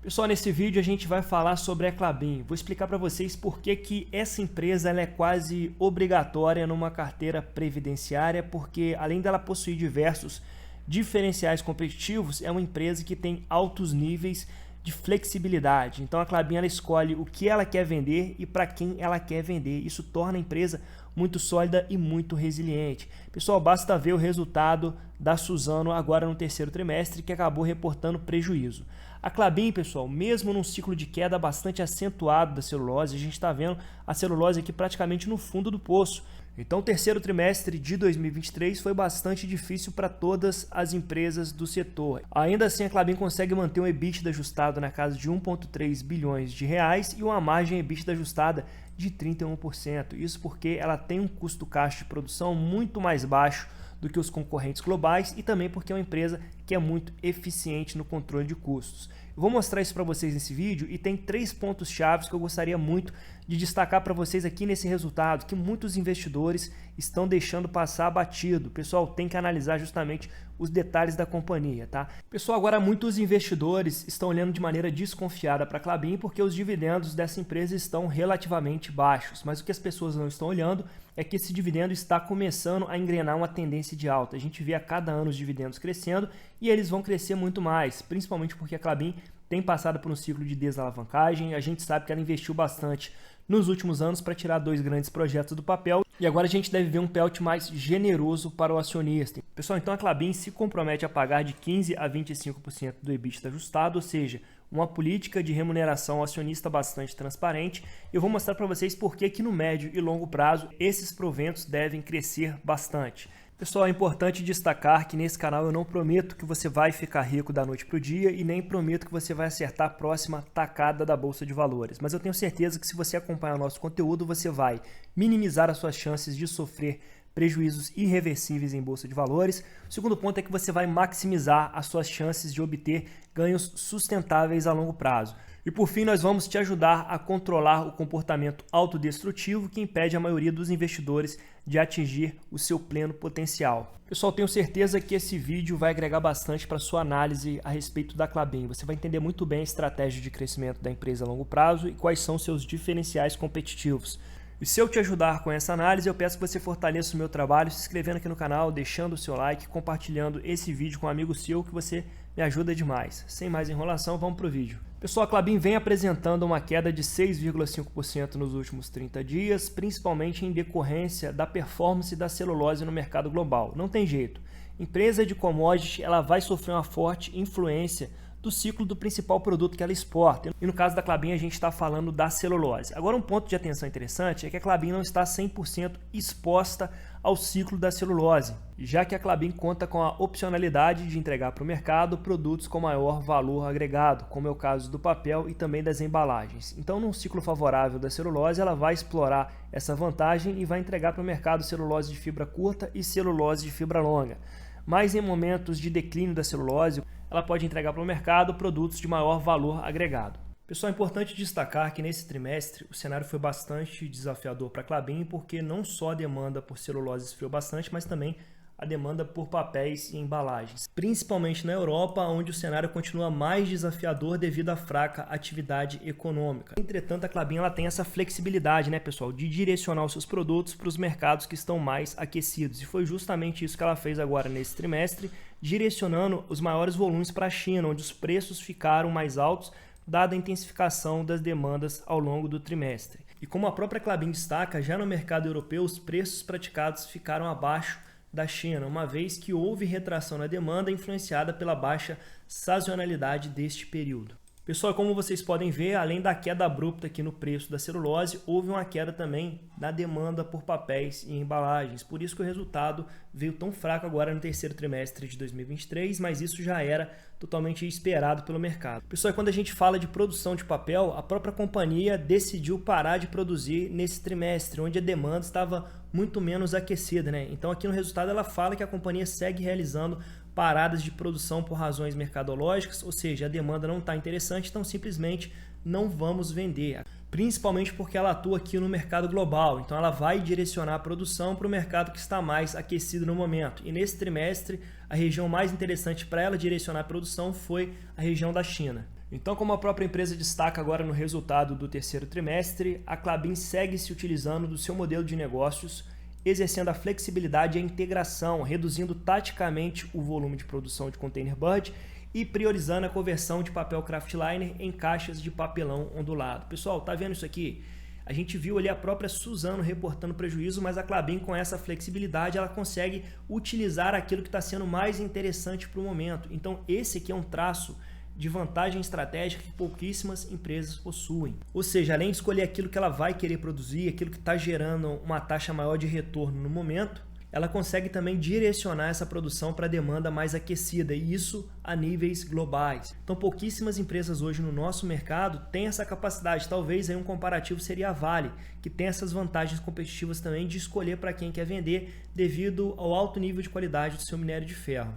Pessoal, nesse vídeo a gente vai falar sobre a Klabin. Vou explicar para vocês por que essa empresa ela é quase obrigatória numa carteira previdenciária, porque além dela possuir diversos diferenciais competitivos, é uma empresa que tem altos níveis de flexibilidade. Então a Klabin ela escolhe o que ela quer vender e para quem ela quer vender. Isso torna a empresa muito sólida e muito resiliente. Pessoal, basta ver o resultado da Suzano agora no terceiro trimestre, que acabou reportando prejuízo. A Klabin, pessoal, mesmo num ciclo de queda bastante acentuado da celulose, a gente está vendo a celulose aqui praticamente no fundo do poço. Então o terceiro trimestre de 2023 foi bastante difícil para todas as empresas do setor. Ainda assim, a Klabin consegue manter um EBITDA ajustado na casa de 1,3 bilhões de reais e uma margem EBITDA ajustada de 31%. Isso porque ela tem um custo caixa de produção muito mais baixo do que os concorrentes globais e também porque é uma empresa que é muito eficiente no controle de custos. Eu vou mostrar isso para vocês nesse vídeo e tem 3 pontos chaves que eu gostaria muito de destacar para vocês aqui nesse resultado, que muitos investidores estão deixando passar batido. Pessoal, tem que analisar justamente os detalhes da companhia, tá? Pessoal, agora muitos investidores estão olhando de maneira desconfiada para a Klabin porque os dividendos dessa empresa estão relativamente baixos, mas o que as pessoas não estão olhando é que esse dividendo está começando a engrenar uma tendência de alta. A gente vê a cada ano os dividendos crescendo e eles vão crescer muito mais, principalmente porque a Klabin tem passado por um ciclo de desalavancagem. A gente sabe que ela investiu bastante nos últimos anos para tirar 2 grandes projetos do papel e agora a gente deve ver um payout mais generoso para o acionista. Pessoal, então a Klabin se compromete a pagar de 15% a 25% do EBITDA ajustado, ou seja, uma política de remuneração ao acionista bastante transparente. Eu vou mostrar para vocês por que no médio e longo prazo esses proventos devem crescer bastante. Pessoal, é importante destacar que nesse canal eu não prometo que você vai ficar rico da noite para o dia e nem prometo que você vai acertar a próxima tacada da Bolsa de Valores. Mas eu tenho certeza que se você acompanhar o nosso conteúdo, você vai minimizar as suas chances de sofrer prejuízos irreversíveis em Bolsa de Valores. O segundo ponto é que você vai maximizar as suas chances de obter ganhos sustentáveis a longo prazo. E por fim, nós vamos te ajudar a controlar o comportamento autodestrutivo que impede a maioria dos investidores de atingir o seu pleno potencial. Pessoal, tenho certeza que esse vídeo vai agregar bastante para a sua análise a respeito da Klabin. Você vai entender muito bem a estratégia de crescimento da empresa a longo prazo e quais são seus diferenciais competitivos. E se eu te ajudar com essa análise, eu peço que você fortaleça o meu trabalho se inscrevendo aqui no canal, deixando o seu like, compartilhando esse vídeo com um amigo seu, que você me ajuda demais. Sem mais enrolação, vamos para o vídeo. Pessoal, a Klabin vem apresentando uma queda de 6,5% nos últimos 30 dias, principalmente em decorrência da performance da celulose no mercado global. Não tem jeito. Empresa de commodity ela vai sofrer uma forte influência do ciclo do principal produto que ela exporta. E no caso da Klabin a gente está falando da celulose. Agora um ponto de atenção interessante é que a Klabin não está 100% exposta ao ciclo da celulose, já que a Klabin conta com a opcionalidade de entregar para o mercado produtos com maior valor agregado, como é o caso do papel e também das embalagens. Então, num ciclo favorável da celulose, ela vai explorar essa vantagem e vai entregar para o mercado celulose de fibra curta e celulose de fibra longa. Mas em momentos de declínio da celulose, ela pode entregar para o mercado produtos de maior valor agregado. Pessoal, é importante destacar que nesse trimestre o cenário foi bastante desafiador para a Klabin, porque não só a demanda por celulose esfriou bastante, mas também a demanda por papéis e embalagens, principalmente na Europa, onde o cenário continua mais desafiador devido à fraca atividade econômica. Entretanto, a Klabin ela tem essa flexibilidade, né, pessoal, de direcionar os seus produtos para os mercados que estão mais aquecidos. E foi justamente isso que ela fez agora nesse trimestre, direcionando os maiores volumes para a China, onde os preços ficaram mais altos, dada a intensificação das demandas ao longo do trimestre. E como a própria Klabin destaca, já no mercado europeu os preços praticados ficaram abaixo da China, uma vez que houve retração na demanda influenciada pela baixa sazonalidade deste período. Pessoal, como vocês podem ver, além da queda abrupta aqui no preço da celulose, houve uma queda também na demanda por papéis e embalagens. Por isso que o resultado veio tão fraco agora no terceiro trimestre de 2023, mas isso já era totalmente esperado pelo mercado. Pessoal, quando a gente fala de produção de papel, a própria companhia decidiu parar de produzir nesse trimestre, onde a demanda estava muito menos aquecida, né? Então aqui no resultado ela fala que a companhia segue realizando paradas de produção por razões mercadológicas, ou seja, a demanda não está interessante, então simplesmente não vamos vender. Principalmente porque ela atua aqui no mercado global, então ela vai direcionar a produção para o mercado que está mais aquecido no momento. E nesse trimestre, a região mais interessante para ela direcionar a produção foi a região da China. Então, como a própria empresa destaca agora no resultado do terceiro trimestre, a Klabin segue se utilizando do seu modelo de negócios, exercendo a flexibilidade e a integração, reduzindo taticamente o volume de produção de containerbird e priorizando a conversão de papel kraftliner em caixas de papelão ondulado. Pessoal, tá vendo isso aqui? A gente viu ali a própria Suzano reportando prejuízo, mas a Klabin, com essa flexibilidade, ela consegue utilizar aquilo que está sendo mais interessante para o momento. Então, esse aqui é um traço de vantagem estratégica que pouquíssimas empresas possuem. Ou seja, além de escolher aquilo que ela vai querer produzir, aquilo que está gerando uma taxa maior de retorno no momento, ela consegue também direcionar essa produção para a demanda mais aquecida, e isso a níveis globais. Então, pouquíssimas empresas hoje no nosso mercado têm essa capacidade. Talvez aí um comparativo seria a Vale, que tem essas vantagens competitivas também de escolher para quem quer vender devido ao alto nível de qualidade do seu minério de ferro.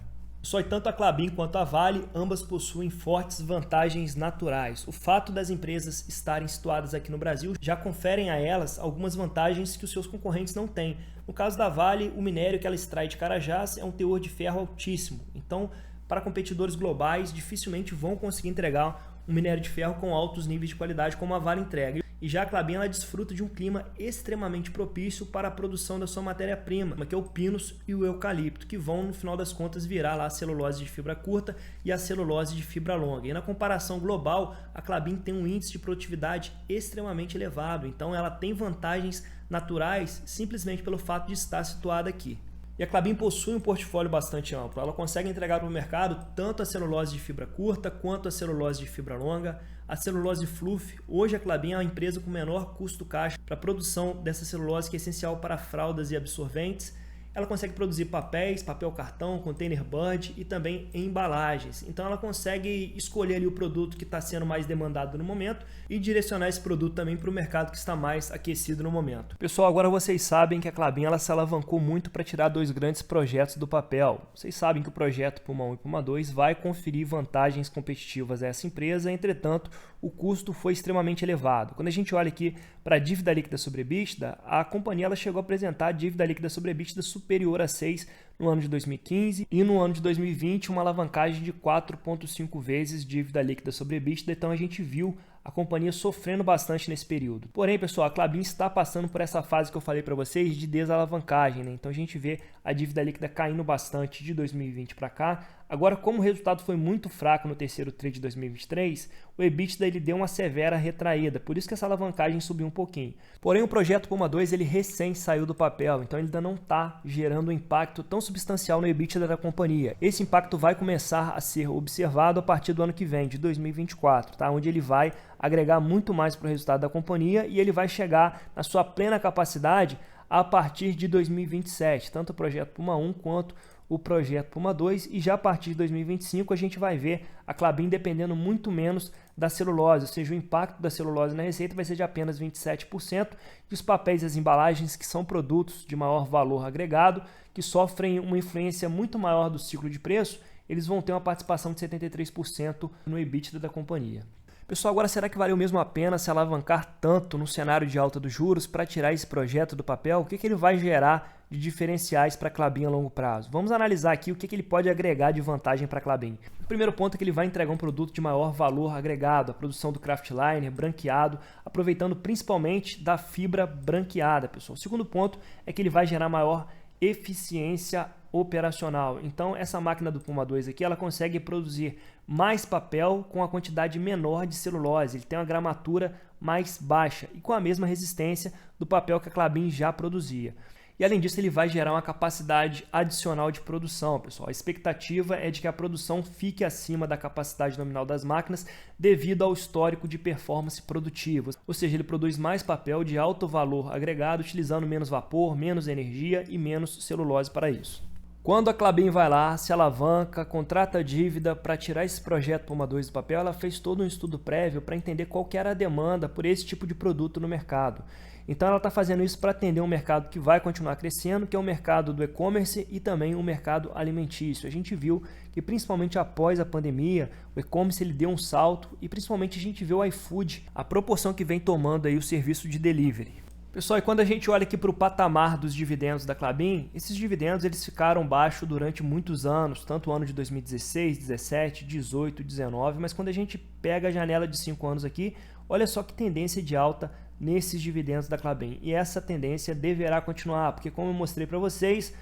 Só que tanto a Klabin quanto a Vale, ambas possuem fortes vantagens naturais. O fato das empresas estarem situadas aqui no Brasil já conferem a elas algumas vantagens que os seus concorrentes não têm. No caso da Vale, o minério que ela extrai de Carajás é um teor de ferro altíssimo. Então, para competidores globais, dificilmente vão conseguir entregar um minério de ferro com altos níveis de qualidade como a Vale entrega. E já a Klabin, ela desfruta de um clima extremamente propício para a produção da sua matéria-prima, que é o pinus e o eucalipto, que vão, no final das contas, virar lá a celulose de fibra curta e a celulose de fibra longa. E na comparação global, a Klabin tem um índice de produtividade extremamente elevado, então ela tem vantagens naturais simplesmente pelo fato de estar situada aqui. E a Klabin possui um portfólio bastante amplo. Ela consegue entregar para o mercado tanto a celulose de fibra curta quanto a celulose de fibra longa, a celulose fluff. Hoje a Klabin é a empresa com menor custo caixa para a produção dessa celulose, que é essencial para fraldas e absorventes. Ela consegue produzir papéis, papel cartão, containerbird e também embalagens. Então ela consegue escolher ali o produto que está sendo mais demandado no momento e direcionar esse produto também para o mercado que está mais aquecido no momento. Pessoal, agora vocês sabem que a Klabin ela se alavancou muito para tirar dois grandes projetos do papel. Vocês sabem que o projeto Puma 1 e Puma 2 vai conferir vantagens competitivas a essa empresa, entretanto, o custo foi extremamente elevado. Quando a gente olha aqui para a dívida líquida sobre EBITDA, a companhia ela chegou a apresentar a dívida líquida sobre EBITDA superior a 6 no ano de 2015 e no ano de 2020 uma alavancagem de 4,5 vezes dívida líquida sobre EBITDA. Então a gente viu a companhia sofrendo bastante nesse período. Porém, pessoal, a Klabin está passando por essa fase que eu falei para vocês de desalavancagem, né? Então a gente vê a dívida líquida caindo bastante de 2020 para cá. Agora, como o resultado foi muito fraco no terceiro TRI de 2023, o EBITDA ele deu uma severa retraída, por isso que essa alavancagem subiu um pouquinho. Porém, o projeto Puma 2 ele recém saiu do papel, então ele ainda não está gerando um impacto tão substancial no EBITDA da companhia. Esse impacto vai começar a ser observado a partir do ano que vem, de 2024, tá? Onde ele vai agregar muito mais para o resultado da companhia e ele vai chegar na sua plena capacidade a partir de 2027, tanto o projeto Puma 1 quanto o projeto Puma 2, e já a partir de 2025 a gente vai ver a Klabin dependendo muito menos da celulose, ou seja, o impacto da celulose na receita vai ser de apenas 27%, e os papéis e as embalagens, que são produtos de maior valor agregado, que sofrem uma influência muito maior do ciclo de preço, eles vão ter uma participação de 73% no EBITDA da companhia. Pessoal, agora será que valeu mesmo a pena se alavancar tanto no cenário de alta dos juros para tirar esse projeto do papel? O que ele vai gerar de diferenciais para a Klabin a longo prazo? Vamos analisar aqui o que ele pode agregar de vantagem para a Klabin. O primeiro ponto é que ele vai entregar um produto de maior valor agregado, a produção do kraftliner branqueado, aproveitando principalmente da fibra branqueada, pessoal. O segundo ponto é que ele vai gerar maior eficiência operacional. Então essa máquina do Puma 2 aqui, ela consegue produzir mais papel com a quantidade menor de celulose. Ele tem uma gramatura mais baixa e com a mesma resistência do papel que a Klabin já produzia. E além disso, ele vai gerar uma capacidade adicional de produção, pessoal. A expectativa é de que a produção fique acima da capacidade nominal das máquinas devido ao histórico de performance produtiva. Ou seja, ele produz mais papel de alto valor agregado, utilizando menos vapor, menos energia e menos celulose para isso. Quando a Klabin vai lá, se alavanca, contrata dívida para tirar esse projeto Puma 2 do papel, ela fez todo um estudo prévio para entender qual que era a demanda por esse tipo de produto no mercado. Então ela está fazendo isso para atender um mercado que vai continuar crescendo, que é o mercado do e-commerce e também o mercado alimentício. A gente viu que principalmente após a pandemia, o e-commerce ele deu um salto e principalmente a gente vê o iFood, a proporção que vem tomando aí o serviço de delivery. Pessoal, e quando a gente olha aqui para o patamar dos dividendos da Klabin, esses dividendos eles ficaram baixos durante muitos anos, tanto o ano de 2016, 17, 18, 19, mas quando a gente pega a janela de 5 anos aqui, olha só que tendência de alta nesses dividendos da Klabin. E essa tendência deverá continuar, porque como eu mostrei para vocês,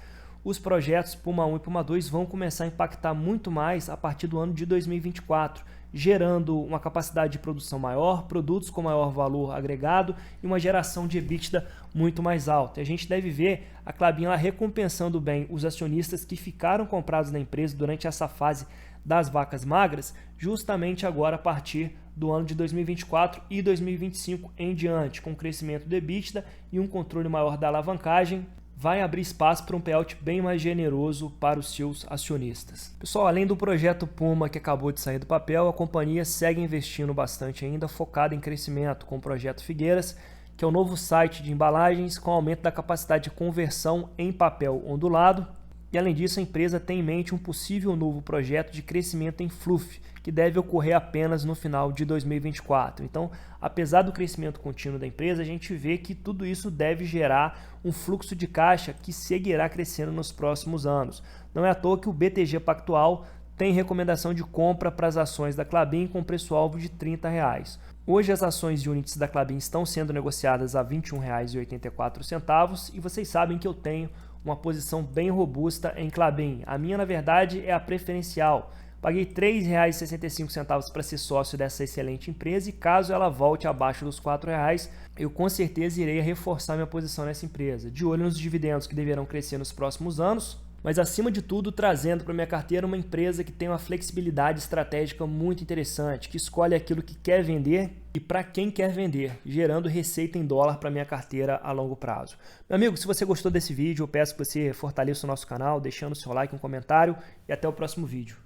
os projetos Puma 1 e Puma 2 vão começar a impactar muito mais a partir do ano de 2024, gerando uma capacidade de produção maior, produtos com maior valor agregado e uma geração de EBITDA muito mais alta. E a gente deve ver a Klabin recompensando bem os acionistas que ficaram comprados na empresa durante essa fase das vacas magras, justamente agora a partir do ano de 2024 e 2025 em diante, com o crescimento do EBITDA e um controle maior da alavancagem, vai abrir espaço para um payout bem mais generoso para os seus acionistas. Pessoal, além do projeto Puma que acabou de sair do papel, a companhia segue investindo bastante ainda, focada em crescimento com o projeto Figueiras, que é o novo site de embalagens com aumento da capacidade de conversão em papel ondulado. E além disso, a empresa tem em mente um possível novo projeto de crescimento em fluff, que deve ocorrer apenas no final de 2024. Então, apesar do crescimento contínuo da empresa, a gente vê que tudo isso deve gerar um fluxo de caixa que seguirá crescendo nos próximos anos. Não é à toa que o BTG Pactual tem recomendação de compra para as ações da Klabin com preço-alvo de R$ 30. Hoje as ações de units da Klabin estão sendo negociadas a R$ 21,84 e vocês sabem que eu tenho uma posição bem robusta em Klabin. A minha, na verdade, é a preferencial. Paguei R$ 3,65 para ser sócio dessa excelente empresa e caso ela volte abaixo dos R$ 4,00, eu com certeza irei reforçar minha posição nessa empresa. De olho nos dividendos que deverão crescer nos próximos anos, mas acima de tudo trazendo para minha carteira uma empresa que tem uma flexibilidade estratégica muito interessante, que escolhe aquilo que quer vender e para quem quer vender, gerando receita em dólar para minha carteira a longo prazo. Meu amigo, se você gostou desse vídeo, eu peço que você fortaleça o nosso canal, deixando o seu like, um comentário e até o próximo vídeo.